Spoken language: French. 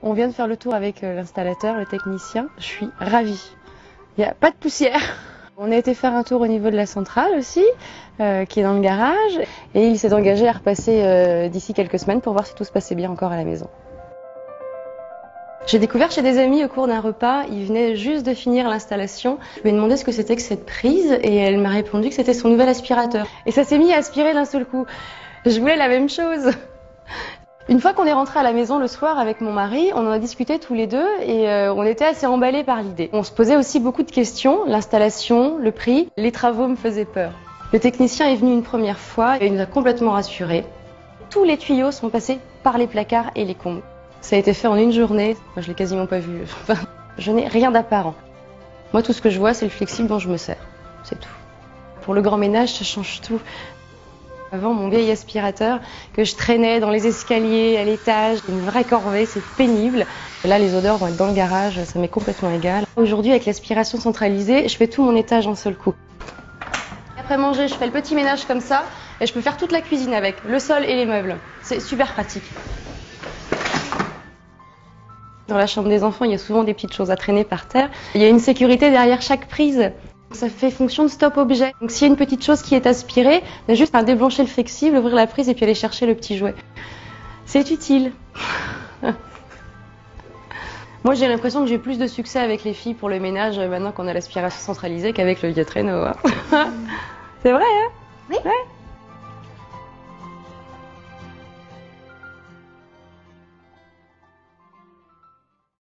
On vient de faire le tour avec l'installateur, le technicien. Je suis ravie. Il n'y a pas de poussière. On a été faire un tour au niveau de la centrale aussi, qui est dans le garage. Et il s'est engagé à repasser d'ici quelques semaines pour voir si tout se passait bien encore à la maison. J'ai découvert chez des amis au cours d'un repas, ils venaient juste de finir l'installation. Je lui ai demandé ce que c'était que cette prise et elle m'a répondu que c'était son nouvel aspirateur. Et ça s'est mis à aspirer d'un seul coup. Je voulais la même chose. Une fois qu'on est rentré à la maison le soir avec mon mari, on en a discuté tous les deux et on était assez emballés par l'idée. On se posait aussi beaucoup de questions, l'installation, le prix, les travaux me faisaient peur. Le technicien est venu une première fois et il nous a complètement rassurés. Tous les tuyaux sont passés par les placards et les combles. Ça a été fait en une journée, moi je l'ai quasiment pas vu, je n'ai rien d'apparent. Moi tout ce que je vois c'est le flexible dont je me sers, c'est tout. Pour le grand ménage ça change tout. Avant mon vieil aspirateur que je traînais dans les escaliers, à l'étage, une vraie corvée, c'est pénible. Et là les odeurs vont être dans le garage, ça m'est complètement égal. Aujourd'hui avec l'aspiration centralisée, je fais tout mon étage d'un seul coup. Après manger, je fais le petit ménage comme ça et je peux faire toute la cuisine avec, le sol et les meubles. C'est super pratique. Dans la chambre des enfants, il y a souvent des petites choses à traîner par terre. Il y a une sécurité derrière chaque prise. Ça fait fonction de stop-objet. Donc s'il y a une petite chose qui est aspirée, il y a juste à débrancher le flexible, ouvrir la prise et puis aller chercher le petit jouet. C'est utile. Moi j'ai l'impression que j'ai plus de succès avec les filles pour le ménage maintenant qu'on a l'aspiration centralisée qu'avec le vieux traîneau. C'est vrai, hein? Oui. Ouais.